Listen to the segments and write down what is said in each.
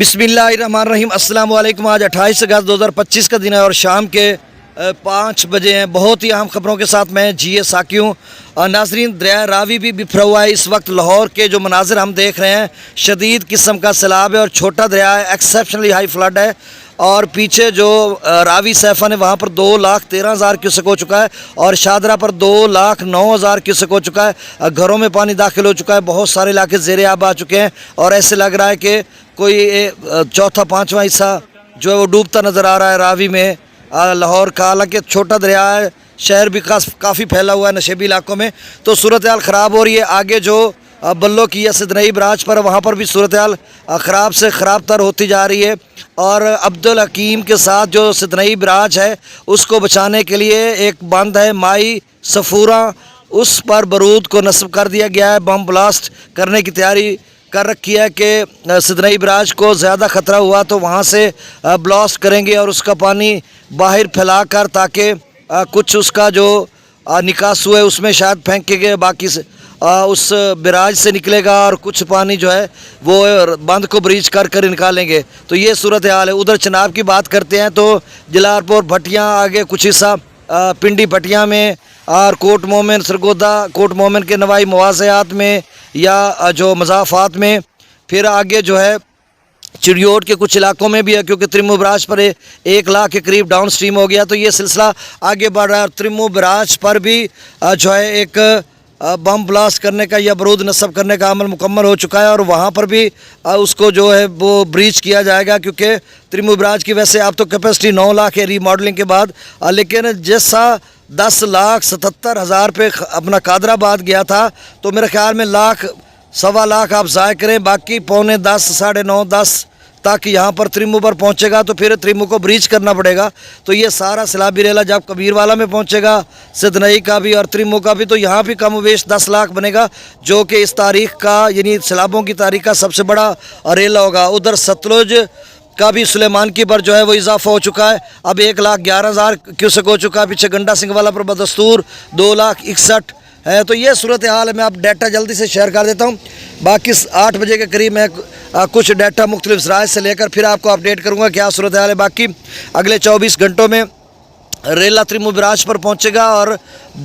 बिस्मिल्लाहिर्रहमानिर्रहीम। अस्सलाम वालेकुम। आज 28 अगस्त 2025 का दिन है और शाम के 5 बजे हैं। बहुत ही अहम खबरों के साथ मैं जी साकी हूँ। नाजरीन, दरिया रावी भी बिफरा हुआ है। इस वक्त लाहौर के जो मनाजिर हम देख रहे हैं, शदीद किस्म का सैलाब है और छोटा दरिया है, एक्सेप्शनली हाई फ्लड है। और पीछे जो रावी सैफन है वहाँ पर 2,13,000 क्यूसेक हो चुका है और शादरा पर 2,09,000 क्यूसेक हो चुका है। घरों में पानी दाखिल हो चुका है, बहुत सारे इलाके ज़ेरे आब आ चुके हैं और ऐसे लग रहा है कि कोई चौथा पाँचवा हिस्सा जो है वो डूबता नज़र आ रहा है रावी में लाहौर का। हालांकि छोटा दरिया है, शहर भी काफ़ी फैला हुआ है नशेबी इलाकों में, तो सूरत हाल ख़राब हो रही है। आगे जो बल्लो की या सिदनई बराज पर वहाँ पर भी सूरत हाल ख़राब से ख़राब तर होती जा रही है। और अब्दुल हकीम के साथ जो सिदनई बराज है उसको बचाने के लिए एक बंद है माई सफूरा, उस पर बारूद को नस्ब कर दिया गया है। बम ब्लास्ट करने की तैयारी कर रखी है कि सिदनई बराज को ज़्यादा ख़तरा हुआ तो वहाँ से ब्लास्ट करेंगे और उसका पानी बाहर फैला कर, ताकि कुछ उसका जो निकास हुआ है उसमें शायद फेंक के गए, बाकी से उस बराज से निकलेगा और कुछ पानी जो है वो बंद को ब्रीच कर निकालेंगे। तो ये सूरत हाल है। उधर चनाब की बात करते हैं तो जलालपुर भटियाँ आगे कुछ हिस्सा पिंडी भटियाँ में और कोट मोमिन सरगोदा कोट मोमिन के नवाई मुआज़ात में या जो मज़ाफ़ात में, फिर आगे जो है चिड़ियोट के कुछ इलाकों में भी है, क्योंकि त्रिमू बराज पर 1 लाख के करीब डाउन स्ट्रीम हो गया। तो ये सिलसिला आगे बढ़ रहा है और त्रिमू बराज पर भी जो है एक बम ब्लास्ट करने का या बारूद नस्ब करने का अमल मुकम्मल हो चुका है और वहाँ पर भी उसको जो है वो ब्रीच किया जाएगा, क्योंकि त्रिमू बराज की वैसे अब तो कैपेसिटी 9 लाख है रीमॉडलिंग के बाद, लेकिन जैसा 10,77,000 पे अपना कादराबाद गया था, तो मेरे ख्याल में लाख सवा लाख आप ज़ाय करें, बाकी पौने 10 साढ़े 9 10 तक यहाँ पर त्रिमू पर पहुँचेगा तो फिर त्रिमू को ब्रीच करना पड़ेगा। तो ये सारा सैलाबी रेला जब कबीरवाला में पहुँचेगा, सिदनई का भी और त्रिमू का भी, तो यहाँ भी कम वेश 10 लाख बनेगा, जो कि इस तारीख़ का यानी सैलाबों की तारीख़ का सबसे बड़ा रेला होगा। उधर सतलुज का भी सुलेमान की पर जो है वो इजाफा हो चुका है, अब 1,11,000 क्यूसेक हो चुका है। पीछे गंडा सिंह वाला पर बदस्तूर 2,61,000 है। तो ये सूरत हाल है। मैं अब डाटा जल्दी से शेयर कर देता हूँ, बाकी 8 बजे के करीब मैं कुछ डाटा मुख्तलिफ ज़राए से लेकर फिर आपको अपडेट करूँगा क्या सूरत हाल है। बाकी अगले 24 घंटों में रेला त्रिमू बराज पर पहुँचेगा और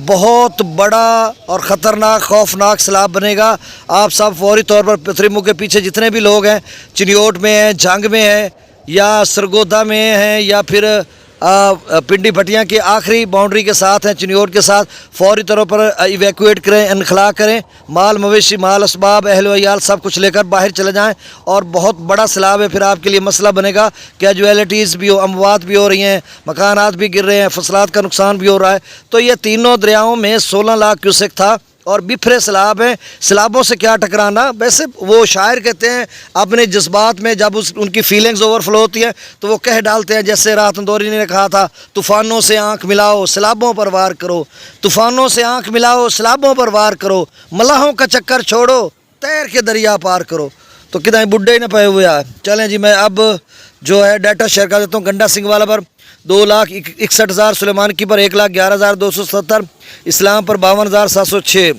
बहुत बड़ा और ख़तरनाक खौफनाक सैलाब बनेगा। आप सब फौरी तौर पर त्रिमू के पीछे जितने भी लोग हैं, चिड़ियोट में हैं, जंग में हैं या सरगोदा में हैं या फिर पिंडी भटियाँ की आखिरी बाउंड्री के साथ हैं चिड़ियोट के साथ, फौरी तौर पर इवैक्यूएट करें, इनखला करें, माल मवेशी माल असबाब अहल वयाल सब कुछ लेकर बाहर चले जाएं। और बहुत बड़ा सैलाब है, फिर आपके लिए मसला बनेगा, कैजुअलिटीज़ भी हो, अमवात भी हो रही हैं, मकानात भी गिर रहे हैं, फसलात का नुकसान भी हो रहा है। तो ये तीनों दरियाओं में 16 लाख क्यूसेक था और बिफरे सैलाब हैं। सैलाबों से क्या टकराना, वैसे वो शायर कहते हैं अपने जज्बात में जब उनकी फीलिंग्स ओवरफ्लो होती है तो वो कह डालते हैं, जैसे राहत अंदौरी ने कहा था, तूफ़ानों से आंख मिलाओ सैलाबों पर वार करो, तूफ़ानों से आंख मिलाओ सैलाबों पर वार करो, मलाहों का चक्कर छोड़ो तैर के दरिया पार करो। तो कितना बुढ़े ही न पे हुए हैं। चलें जी, मैं अब जो है डाटा शेयर कर देता हूँ। गंडा सिंह वाला पर 2,61,000, सुलेमान की पर 1,11,270, इस्लाम पर 52,706,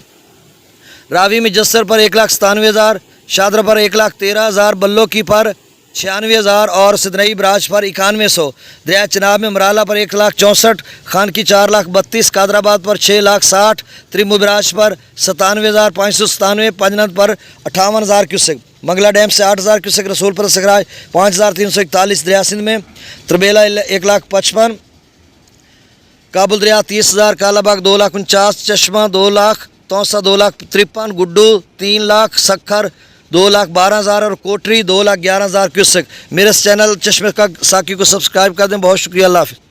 रावी में जस्सर पर 1,97,000, शादरा पर 1,13,000, बल्लो की पर 96,000 और सिदनई बराज पर 9100, दरिया चनाब में मराला पर 1,64,000, खान की 4,32,000, कादराबाद पर 6,60,000, त्रिमू बराज पर 97,597, पंजनद पर 58,000 क्यूसेक, मंगला डैम से 8,000 क्यूसेक, रसूल पर सकराज 5,341, दरिया सिंध में तरबेला 1,55,000, काबुल दरिया 30,000, कालाबाग 2,49,000, चश्मा 2 लाख, तौसा 2,53,000, गुड्डू 3 लाख, सखर 2,12,000 और कोटरी 2,11,000 क्यूसेक। मेरे चैनल चश्मे का साकी को सब्सक्राइब कर दें। बहुत शुक्रिया। अल्लाह हाफ़िज़।